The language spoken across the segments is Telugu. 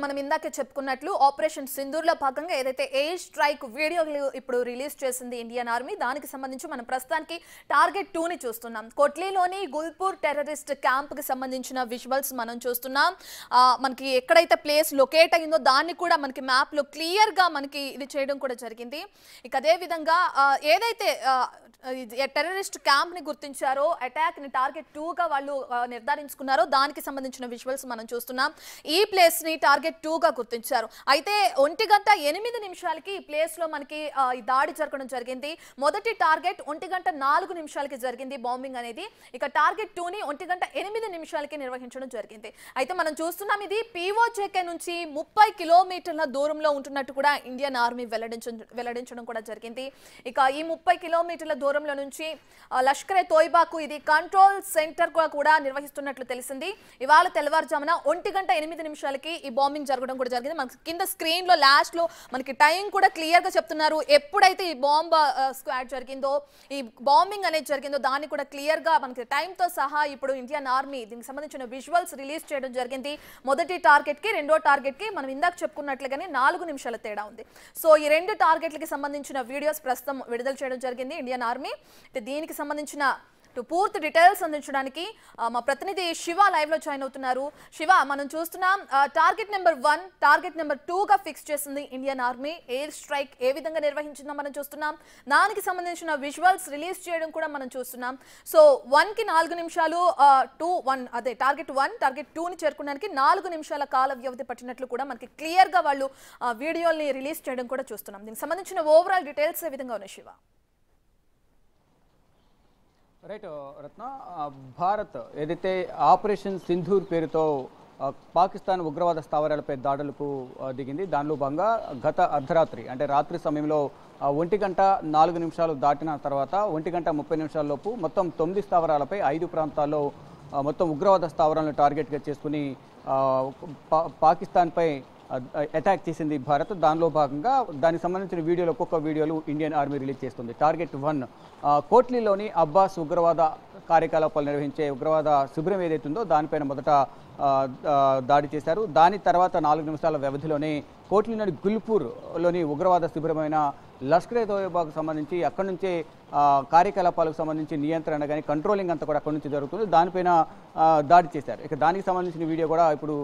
మనం ఇందాకే చెప్పుకున్నట్లు ఆపరేషన్ సింధూర్లో భాగంగా ఏదైతే ఎయిర్ స్ట్రైక్ వీడియో ఇప్పుడు రిలీజ్ చేసింది ఇండియన్ ఆర్మీ, దానికి సంబంధించి మనం ప్రస్తుతానికి టార్గెట్ 2ని చూస్తున్నాం. కొట్లీలోని గుల్పూర్ టెర్రరిస్ట్ క్యాంప్కి సంబంధించిన విజువల్స్ మనం చూస్తున్నాం. మనకి ఎక్కడైతే ప్లేస్ లొకేట్ అయిందో దాన్ని కూడా మనకి మ్యాప్లో క్లియర్గా మనకి ఇది చేయడం కూడా జరిగింది. ఇక అదేవిధంగా ఏదైతే టెర్రరిస్ట్ క్యాంప్ని గుర్తించారో, అటాక్ని టార్గెట్ 2గా వాళ్ళు నిర్ధారించుకున్నారో దానికి సంబంధించిన విజువల్స్ మనం చూస్తున్నాం. ఈ ప్లేస్ని టార్గెట్ 2గా గుర్తించారు. అయితే 1:08 ఈ ప్లేస్లో మనకి ఈ దాడి జరగడం జరిగింది. మొదటి టార్గెట్ 1:04 జరిగింది బాంబింగ్ అనేది. ఇక టార్గెట్ 2ని 1:08 నిర్వహించడం జరిగింది. అయితే మనం చూస్తున్నాం ఇది పీఓజేకే నుంచి 30 కిలోమీటర్ల దూరంలో ఉంటున్నట్టు కూడా ఇండియన్ ఆర్మీ వెల్లడించడం కూడా జరిగింది. ఇక ఈ 30 కిలోమీటర్ల దూరంలో నుంచి లష్కరే తోయిబాకు ఇది కంట్రోల్ సెంటర్ కూడా నిర్వహిస్తున్నట్లు తెలిసింది. ఇవాళ తెల్లవారుజామున 1:08 ఈ బాంబింగ్ జరగడం కూడా జరిగింది. మనకి కింద స్క్రీన్ లో లాస్ట్ లో మనకి టైం కూడా క్లియర్ గా చెప్తున్నారు. ఎప్పుడైతే ఈ బాంబ్ స్క్వాడ్ జరిగిందో, ఈ బాంబింగ్ అనేది జరిగిందో దాన్ని కూడా క్లియర్ గా మనకి టైం తో సహా ఇప్పుడు ఇండియన్ ఆర్మీ దీనికి సంబంధించిన విజువల్స్ రిలీజ్ చేయడం జరిగింది. మొదటి టార్గెట్ కి రెండో టార్గెట్ కి మనం ఇందాక చెప్పుకున్నట్లుగానే 4 నిమిషాల తేడా ఉంది. సో ఈ రెండు టార్గెట్లకి సంబంధించిన వీడియోస్ ప్రస్తుతం విడుదల చేయడం జరిగింది ఇండియన్ ఆర్మీ. దీనికి సంబంధించిన పూర్తి డీటెయిల్స్ అందించడానికి మా ప్రతినిధి శివ లైవ్ లో జాయిన్ అవుతున్నారు. శివ, మనం చూస్తున్నాం టార్గెట్ నెంబర్ 1, టార్గెట్ నెంబర్ 2గా ఫిక్స్ చేసింది ఇండియన్ ఆర్మీ. ఎయిర్ స్ట్రైక్ ఏ విధంగా నిర్వహించిందో మనం చూస్తున్నాం. దానికి సంబంధించిన విజువల్స్ రిలీజ్ చేయడం కూడా మనం చూస్తున్నాం. సో 1కి 4 నిమిషాలు, టార్గెట్ 1 టార్గెట్ 2ని చేరుకోవడానికి 4 నిమిషాల కాల వ్యవధి పట్టినట్లు కూడా మనకి క్లియర్ గా వాళ్ళు వీడియోని రిలీజ్ చేయడం కూడా చూస్తున్నాం. దీనికి సంబంధించిన ఓవరాల్ డీటెయిల్స్ ఏ విధంగా ఉన్నాయి శివ? రైట్ రత్న, భారత్ ఏదైతే ఆపరేషన్ సింధూర్ పేరుతో పాకిస్తాన్ ఉగ్రవాద స్థావరాలపై దాడులకు దిగింది, దానిలో భాగంగా గత అర్ధరాత్రి అంటే రాత్రి సమయంలో 1:04 దాటిన తర్వాత 1:30 లోపు మొత్తం 9 స్థావరాలపై 5 ప్రాంతాల్లో మొత్తం ఉగ్రవాద స్థావరాలను టార్గెట్గా చేసుకుని పాకిస్తాన్పై అటాక్ చేసింది భారత్. దానిలో భాగంగా దానికి సంబంధించిన వీడియోలు, ఒక్కొక్క వీడియోలు ఇండియన్ ఆర్మీ రిలీజ్ చేస్తుంది. టార్గెట్ 1 కోట్లీలోని అబ్బాస్ ఉగ్రవాద కార్యకలాపాలు నిర్వహించే ఉగ్రవాద శిబిరం ఏదైతుందో దానిపైన మొదట దాడి చేశారు. దాని తర్వాత 4 నిమిషాల వ్యవధిలోనే కోట్లీలోని గుల్పూర్లోని ఉగ్రవాద శిబిరమైన లష్కరే తోయిబాకు సంబంధించి అక్కడి నుంచే కార్యకలాపాలకు సంబంధించి నియంత్రణ కానీ కంట్రోలింగ్ అంతా కూడా అక్కడి నుంచి జరుగుతుంది. దానిపైన దాడి చేశారు. ఇక దానికి సంబంధించిన వీడియో కూడా ఇప్పుడు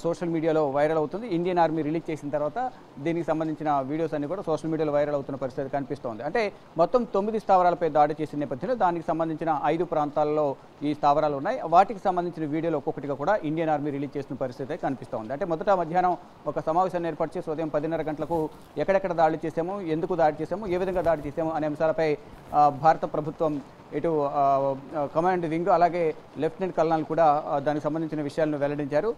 సోషల్ మీడియాలో వైరల్ అవుతుంది. ఇండియన్ ఆర్మీ రిలీజ్ చేసిన తర్వాత దీనికి సంబంధించిన వీడియోస్ అన్ని కూడా సోషల్ మీడియాలో వైరల్ అవుతున్న పరిస్థితి కనిపిస్తోంది. అంటే మొత్తం 9 స్థావరాలపై దాడి చేసిన నేపథ్యంలో దానికి సంబంధించిన 5 ప్రాంతాల్లో ఈ స్థావరాలు ఉన్నాయి. వాటికి సంబంధించిన వీడియోలు ఒక్కొక్కటిగా కూడా ఇండియన్ ఆర్మీ రిలీజ్ చేసిన పరిస్థితి కనిపిస్తోంది. అంటే మొదట మధ్యాహ్నం ఒక సమావేశాన్ని ఏర్పాటు చేసి ఉదయం 10:30 గంటలకు ఎక్కడెక్కడ దాడి చేసాము, ఎందుకు దాడి చేసాము, ఏ విధంగా దాడి చేసాము అనే అంశాలపై భారత ప్రభుత్వం ఇటు కమాండ్ వింగ్ అలాగే లెఫ్టినెంట్ కల్నల్ కూడా దానికి సంబంధించిన విషయాలను వెల్లడించారు.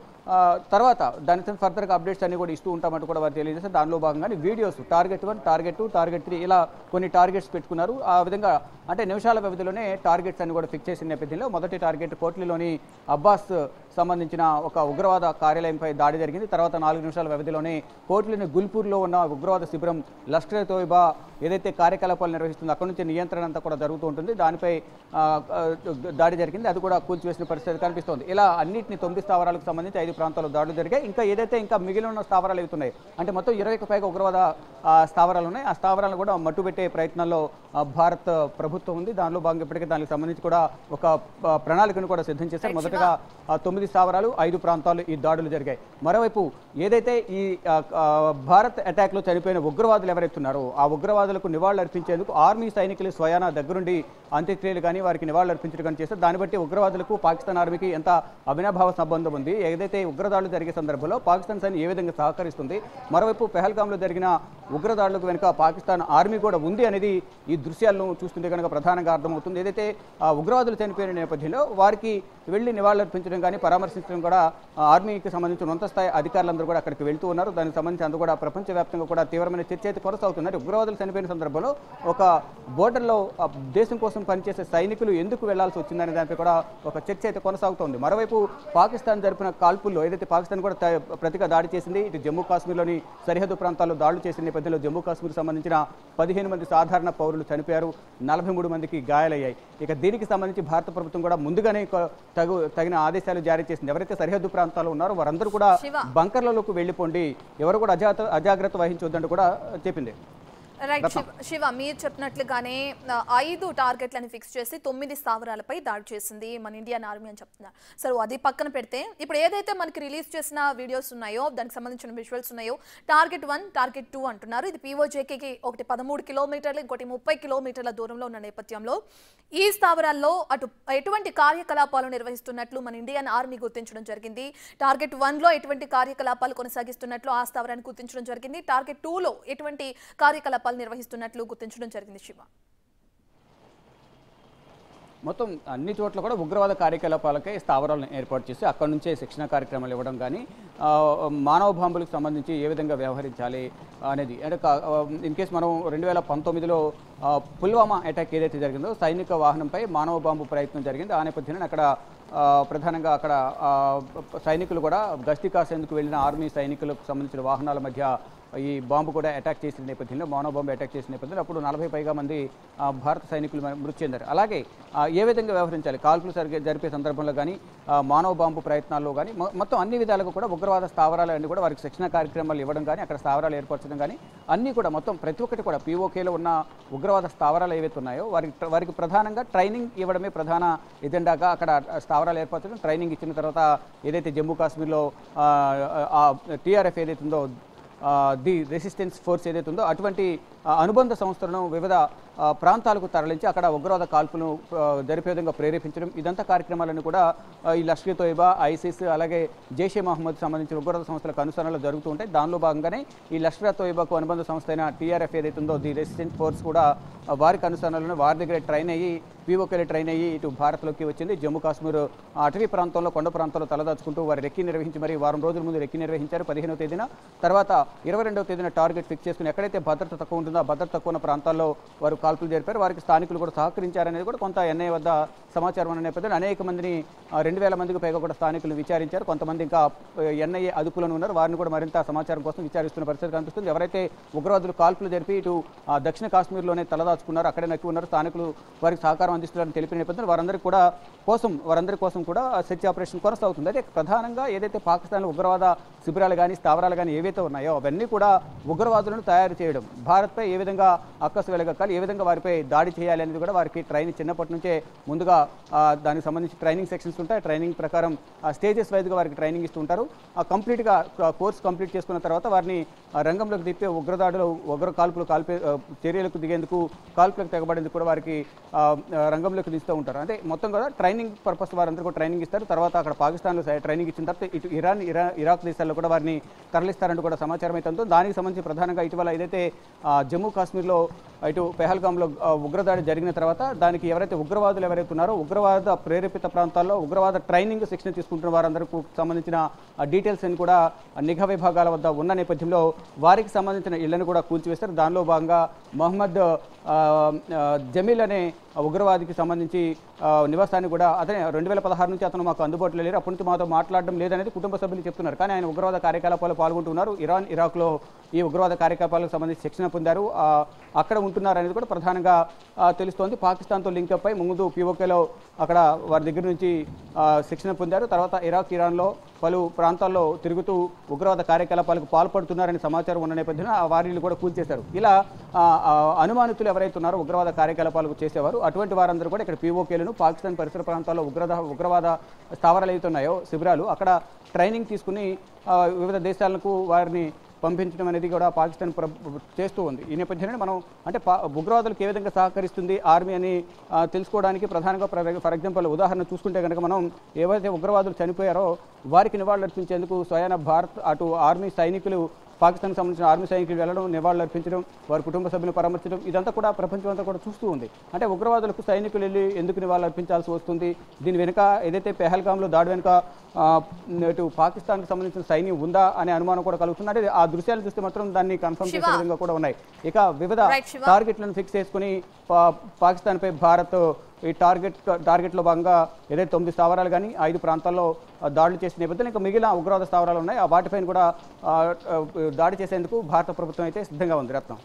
తర్వాత దానికి ఫర్దర్గా అప్డేట్స్ అన్ని కూడా ఇస్తూ ఉంటామంటూ కూడా వారు తెలియజేస్తారు. దానిలో భాగంగానే వీడియోస్ టార్గెట్ 1, టార్గెట్ 2, టార్గెట్ 3 ఇలా కొన్ని టార్గెట్స్ పెట్టుకున్నారు. ఆ విధంగా అంటే నిమిషాల వ్యవధిలోనే టార్గెట్స్ అన్ని కూడా ఫిక్స్ చేసిన నేపథ్యంలో మొదటి టార్గెట్ కోట్లీలోని అబ్బాస్ సంబంధించిన ఒక ఉగ్రవాద కార్యాలయంపై దాడి జరిగింది. తర్వాత 4 నిమిషాల వ్యవధిలోనే కోట్లీలోని గుల్పూర్లో ఉన్న ఉగ్రవాద శిబిరం లష్కరే తోయిబా ఏదైతే కార్యకలాపాలు నిర్వహిస్తుందో అక్కడి నుంచి నియంత్రణ అంతా కూడా జరుగుతూ ఉంటుంది. దానిపై దాడి జరిగింది, అది కూడా కూల్చివేసిన పరిస్థితి కనిపిస్తోంది. ఇలా అన్నింటినీ 9 స్థావరాలకు సంబంధించి 5 ప్రాంతాల్లో దాడులు జరిగాయి. ఇంకా ఏదైతే ఇంకా మిగిలిన ఉన్న స్థావరాలు అవుతున్నాయి అంటే మొత్తం 20కి పైగా ఉగ్రవాద స్థావరాలు ఉన్నాయి. ఆ స్థావరాలను కూడా మట్టుబెట్టే ప్రయత్నాల్లో భారత్ ప్రభుత్వం ఉంది. దానిలో భాగంగా ఇప్పటికే దానికి సంబంధించి కూడా ఒక ప్రణాళికను కూడా సిద్ధం చేశారు. మొదటగా 9 స్థావరాలు 5 ప్రాంతాలు ఈ దాడులు జరిగాయి. మరోవైపు ఏదైతే ఈ భారత్ అటాక్లో చనిపోయిన ఉగ్రవాదులు ఎవరైతున్నారో ఆ ఉగ్రవాదులకు నివాళులు అర్పించేందుకు ఆర్మీ సైనికులు స్వయానా దగ్గరుండి అంత్యక్రియలు కానీ వారికి నివాళులు అర్పించడం కానీ చేస్తారు. దాన్ని బట్టి ఉగ్రవాదులకు పాకిస్తాన్ ఆర్మీకి ఎంత అవినాభావ సంబంధం ఉంది, ఏదైతే ఉగ్రదాడులు జరిగే సందర్భంలో పాకిస్తాన్ సైన్యం ఏ విధంగా సహకరిస్తుంది, మరోవైపు పెహల్గాంలో జరిగిన ఉగ్రదాడులకు వెనుక పాకిస్తాన్ ఆర్మీ కూడా ఉంది అనేది ఈ దృశ్యాలను చూస్తుంటే కనుక ప్రధానంగా అర్థమవుతుంది. ఏదైతే ఉగ్రవాదులు చనిపోయిన నేపథ్యంలో వారికి వెళ్లి నివాళులు అర్పించడం కానీ పరామర్శించడం కూడా ఆర్మీకి సంబంధించిన ఉన్నత స్థాయి అధికారులందరూ కూడా అక్కడికి వెళ్తూ ఉన్నారు. దానికి సంబంధించి అందరూ కూడా ప్రపంచవ్యాప్తంగా కూడా తీవ్రమైన చర్చ అయితే కొనసాగుతుంది. ఉగ్రవాదులు చనిపోయిన సందర్భంలో ఒక బోర్డర్లో దేశం కోసం పనిచేసే సైనికులు ఎందుకు వెళ్లాల్సి వచ్చిందనే దానిపై కూడా ఒక చర్చ అయితే కొనసాగుతోంది. మరోవైపు పాకిస్తాన్ జరిపిన కాల్పుల్లో ఏదైతే పాకిస్తాన్ కూడా ప్రతిగా దాడి చేసింది, ఇటు జమ్మూ కాశ్మీర్లోని సరిహద్దు ప్రాంతాల్లో దాడులు చేసిన నేపథ్యంలో జమ్మూ కాశ్మీర్ సంబంధించిన 15 మంది సాధారణ పౌరులు చనిపోయారు, 43 మందికి గాయాలయ్యాయి. ఇక దీనికి సంబంధించి భారత ప్రభుత్వం కూడా ముందుగానే తగిన ఆదేశాలు జారీ చేసింది. ఎవరైతే సరిహద్దు ప్రాంతాల్లో ఉన్నారో వారందరూ కూడా బంకర్లలోకి వెళ్ళిపోండి, ఎవరు కూడా అజాగ్రత్త వహించొద్దంటూ కూడా చెప్పింది. రైట్ శివ, మీరు చెప్పినట్లుగానే 5 టార్గెట్లను ఫిక్స్ చేసి 9 స్థావరాలపై దాడి చేసింది మన ఇండియన్ ఆర్మీ అని చెప్తున్నారు. సరే, అది పక్కన పెడితే ఇప్పుడు ఏదైతే మనకి రిలీజ్ చేసిన వీడియోస్ ఉన్నాయో, దానికి సంబంధించిన విజువల్స్ ఉన్నాయో, టార్గెట్ 1, టార్గెట్ 2 అంటున్నారు. ఇది POJKకి ఒకటి 13 కిలోమీటర్లు, ఇంకోటి 30 కిలోమీటర్ల దూరంలో ఉన్న నేపథ్యంలో ఈ స్థావరాల్లో ఎటువంటి కార్యకలాపాలు నిర్వహిస్తున్నట్లు మన ఇండియన్ ఆర్మీ గుర్తించడం జరిగింది. టార్గెట్ 1లో ఎటువంటి కార్యకలాపాలు కొనసాగిస్తున్నట్లు ఆ స్థావరాన్ని గుర్తించడం జరిగింది. టార్గెట్ 2లో ఎటువంటి కార్యకలాపాలు నిర్వహిస్తున్నట్లు గుర్తించడం జరిగింది. శివ, మొత్తం అన్ని చోట్ల కూడా ఉగ్రవాద కార్యకలాపాలకే స్థావరాలను ఏర్పాటు చేసి అక్కడి నుంచే శిక్షణ కార్యక్రమాలు ఇవ్వడం కానీ, మానవ బాంబులకు సంబంధించి ఏ విధంగా వ్యవహరించాలి అనేది, అంటే ఇన్ కేసు మనం 2019లో పుల్వామా అటాక్ ఏదైతే జరిగిందో సైనిక వాహనంపై మానవ బాంబు ప్రయత్నం జరిగింది. ఆ నేపథ్యంలో అక్కడ ప్రధానంగా అక్కడ సైనికులు కూడా గస్తీ కాసేందుకు వెళ్ళిన ఆర్మీ సైనికులకు సంబంధించిన వాహనాల మధ్య ఈ బాంబు కూడా అటాక్ చేసిన నేపథ్యంలో, మానవ బాంబు అటాక్ చేసిన నేపథ్యంలో అప్పుడు 40 పైగా మంది భారత సైనికులు మృతి చెందారు. అలాగే ఏ విధంగా వ్యవహరించాలి, కాల్పులు జరిపే సందర్భంలో కానీ, మానవ బాంబు ప్రయత్నాల్లో కానీ, మొత్తం అన్ని విధాలుగా కూడా ఉగ్రవాద స్థావరాలు అన్నీ కూడా వారికి శిక్షణ కార్యక్రమాలు ఇవ్వడం కానీ, అక్కడ స్థావరాలు ఏర్పరచడం కానీ, అన్నీ కూడా మొత్తం ప్రతి ఒక్కటి కూడా POKలో ఉన్న ఉగ్రవాద స్థావరాలు ఏవైతే ఉన్నాయో వారికి ప్రధానంగా ట్రైనింగ్ ఇవ్వడమే ప్రధాన ఎజెండాగా అక్కడ స్థావరాలు ఏర్పరచడం. ట్రైనింగ్ ఇచ్చిన తర్వాత ఏదైతే జమ్మూ కాశ్మీర్లో TRF ఏదైతే ఉందో, ది రెసిస్టెన్స్ ఫోర్స్ ఏదైతే ఉందో అటువంటి అనుబంధ సంస్థలను వివిధ ప్రాంతాలకు తరలించి అక్కడ ఉగ్రవాద కాల్పులను జరిపే విధంగా ప్రేరేపించడం, ఇదంతా కార్యక్రమాలను కూడా ఈ లష్కర్ తోయిబా, ISIS అలాగే జైషే మహమ్మద్ సంబంధించిన ఉగ్రవాద సంస్థలకు అనుసరణలు జరుగుతూ ఉంటాయి. దానిలో భాగంగానే ఈ లష్కర్ తోయిబాకు అనుబంధ సంస్థ అయిన TRF ఏదైతే ఉందో, ది రెసిస్టెన్స్ ఫోర్స్ కూడా వారికి అనుసరణలను వారి దగ్గర ట్రైన్ అయ్యి POKలో ట్రైన్ అయ్యి ఇటు భారత్లోకి వచ్చింది. జమ్మూ కాశ్మీర్ అటవీ ప్రాంతంలో, కొండ ప్రాంతాల్లో తలదాచుకుంటూ వారు రెక్కి నిర్వహించి మరి వారం రోజుల ముందు రెక్కి నిర్వహించారు 15వ తేదీన. తర్వాత 22వ తేదీన టార్గెట్ ఫిక్స్ చేసుకుని ఎక్కడైతే భద్రత తక్కువ ఉంటుందో ఆ భద్రత తక్కువ ఉన్న ప్రాంతాల్లో వారు కాల్పులు జరిపారు. వారికి స్థానికులు కూడా సహకరించారనేది కూడా కొంత NIA వద్ద సమాచారం ఉన్న నేపథ్యంలో అనేక మందిని 2000 మందికి పైగా కూడా స్థానికులు విచారించారు. కొంతమంది ఇంకా NIA అదుపులను ఉన్నారు, వారిని కూడా మరింత సమాచారం కోసం విచారిస్తున్న పరిస్థితి కనిపిస్తుంది. ఎవరైతే ఉగ్రవాదులు కాల్పులు జరిపి ఇటు దక్షిణ కాశ్మీర్లోనే తలదాచుకున్నారు, అక్కడే నక్కి ఉన్నారు, స్థానికులు వారికి సహకారం అందిస్తున్నారని తెలిపిన నేపథ్యంలో వారందరి కోసం కూడా సెర్చ్ ఆపరేషన్ కొనసాగుతుంది. అయితే ప్రధానంగా ఏదైతే పాకిస్తాన్లో ఉగ్రవాద శిబిరాలు కానీ, స్థావరాలు కానీ ఏవైతే ఉన్నాయో అవన్నీ కూడా ఉగ్రవాదులను తయారు చేయడం, భారత్పై ఏ విధంగా అక్కసు వెలగక్కాలి, ఏ విధంగా వారిపై దాడి చేయాలి అనేది కూడా వారికి ట్రైనింగ్ చిన్నప్పటి నుంచే ముందుగా దానికి సంబంధించి ట్రైనింగ్ సెక్షన్స్ ఉంటాయి. ట్రైనింగ్ ప్రకారం స్టేజెస్ వైజ్గా వారికి ట్రైనింగ్ ఇస్తూ ఉంటారు. కంప్లీట్గా కోర్స్ కంప్లీట్ చేసుకున్న తర్వాత వారిని రంగంలోకి దిప్పే ఉగ్ర కాల్పులు చర్యలకు దిగేందుకు, కాల్పులకు తెగబడేందుకు కూడా వారికి రంగంలోకి దిస్తూ ఉంటారు. అంటే మొత్తం కూడా ట్రైనింగ్ పర్పస్ వారందరూ కూడా ట్రైనింగ్ ఇస్తారు. తర్వాత అక్కడ పాకిస్తాన్లో ట్రైనింగ్ ఇచ్చిన తర్వాత ఇటు ఇరాక్ దేశాల్లో కూడా వారిని తరలిస్తారంటూ కూడా సమాచారం అయితే ఉందో. దానికి సంబంధించి ప్రధానంగా ఇటీవల ఏదైతే జమ్మూ కాశ్మీర్లో ఇటు పెహల్గాంలో ఉగ్రదాడి జరిగిన తర్వాత దానికి ఎవరైతే ఉగ్రవాదులు ఎవరైతే ఉన్నారో ఉగ్రవాద ప్రేరేపిత ప్రాంతాల్లో ఉగ్రవాద ట్రైనింగ్ శిక్షణ తీసుకుంటున్న వారందరికీ సంబంధించిన డీటెయిల్స్ అని కూడా నిఘా విభాగాల వద్ద ఉన్న నేపథ్యంలో వారికి సంబంధించిన ఇళ్లను కూడా కూల్చివేస్తారు. దానిలో భాగంగా మహమ్మద్ జమీల్ అనే ఉగ్రవాదికి సంబంధించి నివాసాన్ని కూడా అతనే 2016 నుంచి అతను మాకు అందుబాటులో లేరు, అప్పటి నుంచి మాతో మాట్లాడడం లేదనేది కుటుంబ సభ్యులు చెప్తున్నారు. కానీ ఆయన ఉగ్రవాద కార్యకలాపాలు పాల్గొంటున్నారు, ఇరాక్లో ఈ ఉగ్రవాద కార్యకలాపాలకు సంబంధించి శిక్షణ పొందారు, అక్కడ ఉంటున్నారు అనేది కూడా ప్రధానంగా తెలుస్తోంది. పాకిస్తాన్తో లింకప్ అయి ముందు POKలో అక్కడ వారి దగ్గర నుంచి శిక్షణ పొందారు. తర్వాత ఇరాన్లో పలు ప్రాంతాల్లో తిరుగుతూ ఉగ్రవాద కార్యకలాపాలకు పాల్పడుతున్నారని సమాచారం ఉన్న నేపథ్యంలో వారిని కూడా కూల్చేశారు. ఇలా అనుమానితులు ఎవరైతే ఉన్నారో ఉగ్రవాద కార్యకలాపాలకు చేసేవారు అటువంటి వారందరూ కూడా ఇక్కడ POKలను పాకిస్తాన్ పరిసర ప్రాంతాల్లో ఉగ్రవాద స్థావరాలు అయితే ఉన్నాయో శిబిరాలు అక్కడ ట్రైనింగ్ తీసుకుని వివిధ దేశాలకు వారిని పంపించడం అనేది కూడా పాకిస్తాన్ చేస్తూ ఉంది. ఈ నేపథ్యంలో మనం అంటే ఉగ్రవాదులకు ఏ విధంగా సహకరిస్తుంది ఆర్మీ అని తెలుసుకోవడానికి ప్రధానంగా ఫర్ ఎగ్జాంపుల్ ఉదాహరణ చూసుకుంటే కనుక మనం ఏవైతే ఉగ్రవాదులు చనిపోయారో వారికి నివాళులర్పించేందుకు స్వయాన భారత్ అటు ఆర్మీ సైనికులు పాకిస్తాన్ సంబంధించిన ఆర్మీ సైనికులు వెళ్ళడం, నివాళులు అర్పించడం, వారి కుటుంబ సభ్యులను పరామర్శించడం ఇదంతా కూడా ప్రపంచం అంతా కూడా చూస్తూ ఉంది. అంటే ఉగ్రవాదులకు సైనికులు వెళ్ళి ఎందుకు నివాళులు అర్పించాల్సి వస్తుంది, దీని వెనుక ఏదైతే పెహల్గాంలో దాడి వెనుక ఇటు పాకిస్తాన్కి సంబంధించిన సైన్యం ఉందా అనే అనుమానం కూడా కలుగుతుంది. అంటే ఆ దృశ్యాలు చూస్తే మాత్రం దాన్ని కన్ఫర్మ్ చేసే విధంగా కూడా ఉన్నాయి. ఇక వివిధ టార్గెట్లను ఫిక్స్ చేసుకుని పాకిస్తాన్పై భారత్ ఈ టార్గెట్లో భాగంగా ఏదైతే 9 స్థావరాలు కానీ 5 ప్రాంతాల్లో దాడులు చేసిన నేపథ్యంలో ఇంకా మిగిలిన ఉగ్రవాద స్థావరాలు ఉన్నాయి. ఆ వాటిపైన కూడా దాడి చేసేందుకు భారత ప్రభుత్వం అయితే సిద్ధంగా ఉంది. రత్నం.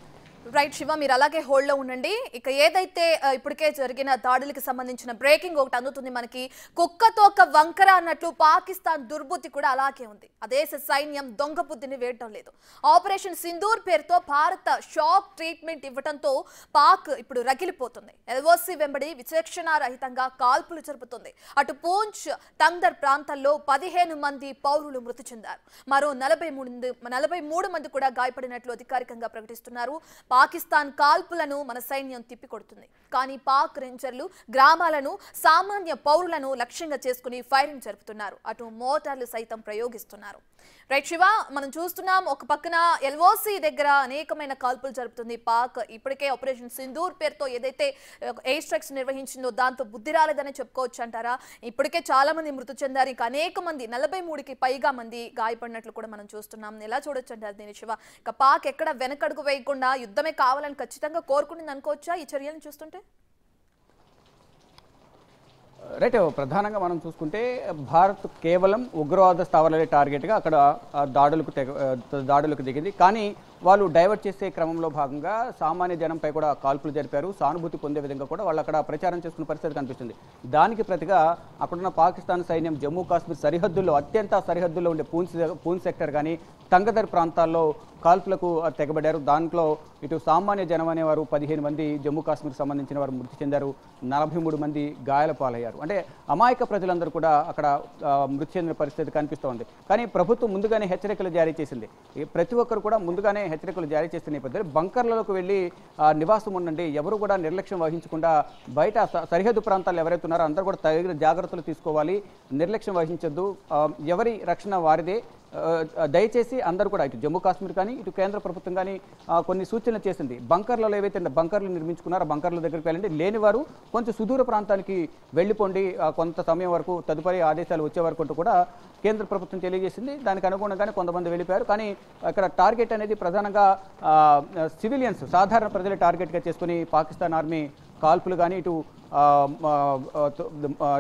రైట్ శివ, మీరు అలాగే హోల్డ్లో ఉండండి. ఇక ఏదైతే ఇప్పటికే జరిగిన దాడులకు సంబంధించిన బ్రేకింగ్ ఒకటి అందుతుంది మనకి. కుక్కతోక వంకర అన్నట్లు పాకిస్తాన్ దుర్బుద్ధి కూడా అలాగే ఉంది. ఆ దేశ సైన్యం దొంగ బుద్ధిని వేయటం లేదు. ఆపరేషన్ సింధూర్ పేరుతో భారత షాక్ ట్రీట్మెంట్ ఇవ్వడంతో పాక్ ఇప్పుడు రగిలిపోతుంది. ఎల్ఓసి వెంబడి విచక్షణారహితంగా కాల్పులు జరుపుతుంది. అటు పూంచ్, తంగ్దర్ ప్రాంతాల్లో 15 మంది పౌరులు మృతి చెందారు. మరో 43 మంది కూడా గాయపడినట్లు అధికారికంగా ప్రకటిస్తున్నారు. పాకిస్తాన్ కాల్పులను మన సైన్యం తిప్పికొడుతుంది. కానీ పాక్ రేంజర్లు గ్రామాలను, సామాన్య పౌరులను లక్ష్యంగా చేసుకుని ఫైరింగ్ జరుపుతున్నారు. అటు మోటార్లు సైతం ప్రయోగిస్తున్నారు. రైట్ శివ, మనం చూస్తున్నాం ఒక పక్కన ఎల్ఓసి దగ్గర అనేకమైన కాల్పులు జరుపుతుంది పాక్. ఇప్పటికే ఆపరేషన్ సింధూర్ పేరుతో ఏదైతే ఎయిర్ స్ట్రైక్స్ నిర్వహించిందో దాంతో బుద్ధి రాలేదని చెప్పుకోవచ్చు అంటారా? ఇప్పటికే చాలా మంది మృతి చెందారు. ఇంకా అనేక మంది 43కి పైగా మంది గాయపడినట్లు కూడా మనం చూస్తున్నాం. ఎలా చూడొచ్చు అంటారు దీని శివ? ఇక పాక్ ఎక్కడ వెనకడుగు వేయకుండా యుద్ధమే కావాలని ఖచ్చితంగా కోరుకుంటుంది అనుకోవచ్చా ఈ చర్యలను చూస్తుంటే? రైట్. ప్రధానంగా మనం చూసుకుంటే భారత్ కేవలం ఉగ్రవాద స్థావరాలే టార్గెట్గా అక్కడ దాడులకు దిగింది. కానీ వాళ్ళు డైవర్ట్ చేసే క్రమంలో భాగంగా సామాన్య జనంపై కూడా కాల్పులు జరిపారు. సానుభూతి పొందే విధంగా కూడా వాళ్ళు అక్కడ ప్రచారం చేసుకున్న పరిస్థితి కనిపిస్తుంది. దానికి ప్రతిగా అక్కడున్న పాకిస్తాన్ సైన్యం జమ్మూ కాశ్మీర్ సరిహద్దుల్లో, అత్యంత సరిహద్దుల్లో ఉండే పూంచ్ సెక్టర్ కానీ తంగదర్ ప్రాంతాల్లో కాల్పులకు తెగబడ్డారు. దాంట్లో ఇటు సామాన్య జనం అనేవారు 15 మంది జమ్మూ కాశ్మీర్కి సంబంధించిన వారు మృతి చెందారు. 43 మంది గాయాల పాలయ్యారు. అంటే అమాయక ప్రజలందరూ కూడా అక్కడ మృతి చెందిన పరిస్థితి కనిపిస్తోంది. కానీ ప్రభుత్వం ముందుగానే హెచ్చరికలు జారీ చేసింది. ప్రతి ఒక్కరు కూడా ముందుగానే హెచ్చరికలు జారీ చేసిన నేపథ్యంలో బంకర్లలోకి వెళ్ళి నివాసం ఉండండి, ఎవరు కూడా నిర్లక్ష్యం వహించకుండా బయట సరిహద్దు ప్రాంతాలు ఎవరైతే ఉన్నారో అందరూ కూడా తగిన జాగ్రత్తలు తీసుకోవాలి, నిర్లక్ష్యం వహించొద్దు, ఎవరి రక్షణ వారిదే, దయచేసి అందరూ కూడా ఇటు జమ్మూ కాశ్మీర్ కానీ ఇటు కేంద్ర ప్రభుత్వం కానీ కొన్ని సూచనలు చేసింది. బంకర్లలో ఏవైతే బంకర్లు నిర్మించుకున్నారో బంకర్ల దగ్గరికి వెళ్ళండి, లేనివారు కొంచెం సుదూర ప్రాంతానికి వెళ్ళిపోండి కొంత సమయం వరకు, తదుపరి ఆదేశాలు వచ్చే వరకు కూడా కేంద్ర ప్రభుత్వం తెలియజేసింది. దానికి అనుగుణంగానే కొంతమంది వెళ్ళిపోయారు. కానీ అక్కడ టార్గెట్ అనేది ప్రధానంగా సివిలియన్స్, సాధారణ ప్రజల టార్గెట్గా చేసుకుని పాకిస్తాన్ ఆర్మీ కాల్పులు కానీ ఇటు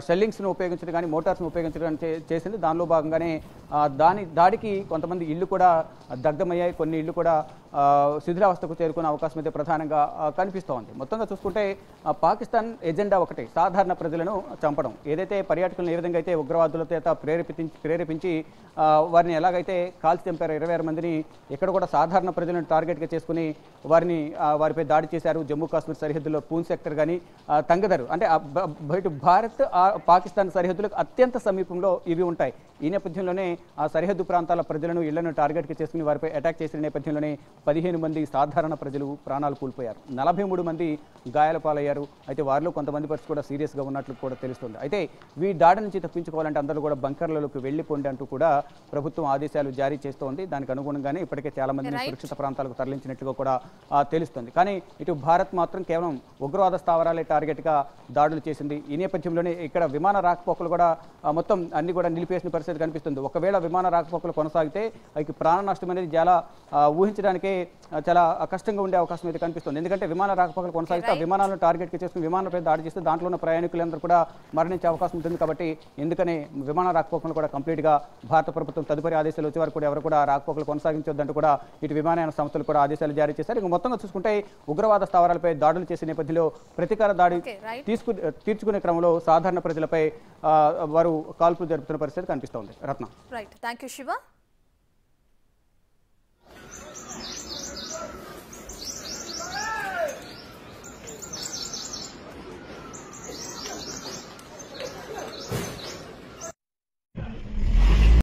షెల్లింగ్స్ను ఉపయోగించడం కానీ మోటార్స్ను ఉపయోగించడం కానీ చేసింది. దానిలో భాగంగానే దాడికి కొంతమంది ఇళ్ళు కూడా దగ్ధమయ్యాయి. కొన్ని ఇళ్ళు కూడా శిథిలావస్థకు చేరుకునే అవకాశం అయితే ప్రధానంగా కనిపిస్తోంది. మొత్తంగా చూసుకుంటే పాకిస్తాన్ ఎజెండా ఒకటి, సాధారణ ప్రజలను చంపడం. ఏదైతే పర్యాటకులను ఏ విధంగా అయితే ఉగ్రవాదుల చేత ప్రేరేపించి వారిని ఎలాగైతే కాల్చి చంపారో 26 మందిని, ఇక్కడ కూడా సాధారణ ప్రజలను టార్గెట్గా చేసుకుని వారిపై దాడి చేశారు. జమ్మూ కాశ్మీర్ సరిహద్దులో పూంచ్ సెక్టర్ కానీ తంగదర్, అంటే బయట భారత్ పాకిస్తాన్ సరిహద్దులకు అత్యంత సమీపంలో ఇవి ఉంటాయి. ఈ నేపథ్యంలోనే ఆ సరిహద్దు ప్రాంతాల ప్రజలను, ఇళ్లను టార్గెట్గా చేసుకుని వారిపై అటాక్ చేసిన నేపథ్యంలోనే 15 మంది సాధారణ ప్రజలు ప్రాణాలు కోల్పోయారు. 43 మంది గాయాల పాలయ్యారు. అయితే వారిలో కొంతమంది పరిస్థితి కూడా సీరియస్గా ఉన్నట్లు కూడా తెలుస్తుంది. అయితే ఈ దాడి నుంచి తప్పించుకోవాలంటే అందరూ కూడా బంకర్లలోకి వెళ్ళిపోండి అంటూ కూడా ప్రభుత్వం ఆదేశాలు జారీ చేస్తోంది. దానికి అనుగుణంగానే ఇప్పటికే చాలా మందిని సురక్షిత ప్రాంతాలకు తరలించినట్లుగా కూడా తెలుస్తుంది. కానీ ఇటు భారత్ మాత్రం కేవలం ఉగ్రవాద స్థావరాలే టార్గెట్గా దాడులు చేసింది. ఈ నేపథ్యంలోనే ఇక్కడ విమాన రాకపోకలు కూడా మొత్తం అన్ని కూడా నిలిపేసిన పరిస్థితి కనిపిస్తుంది. ఒకవేళ విమాన రాకపోకలు కొనసాగితే ప్రాణ నష్టం అనేది చాలా ఊహించడానికే చాలా కష్టంగా ఉండే అవకాశం అయితే కనిపిస్తుంది. ఎందుకంటే విమాన రాకపోకలు కొనసాగితే ఆ విమానాలను టార్గెట్గా చేసుకుని విమానంపై దాడి చేస్తే దాంట్లో ఉన్న ప్రయాణికులందరూ కూడా మరణించే అవకాశం ఉంటుంది. కాబట్టి ఎందుకని విమాన రాకపోకలు కూడా కంప్లీట్గా భారత ప్రభుత్వం తదుపరి ఆదేశాలు వచ్చే వరకు కూడా ఎవరు కూడా రాకపోకలు కొనసాగించొద్దంటూ కూడా ఇటు విమానయాన సంస్థలు కూడా ఆదేశాలు జారీ చేశారు. ఇక మొత్తంగా చూసుకుంటే ఉగ్రవాద స్థావరాలపై దాడులు చేసే నేపథ్యంలో ప్రతీకార దాడి తీర్చుకునే క్రమంలో సాధారణ ప్రజలపై వారు కాల్పులు జరుపుతున్న పరిస్థితి కనిపిస్తోంది. Ratna. Right, thank you Shiva.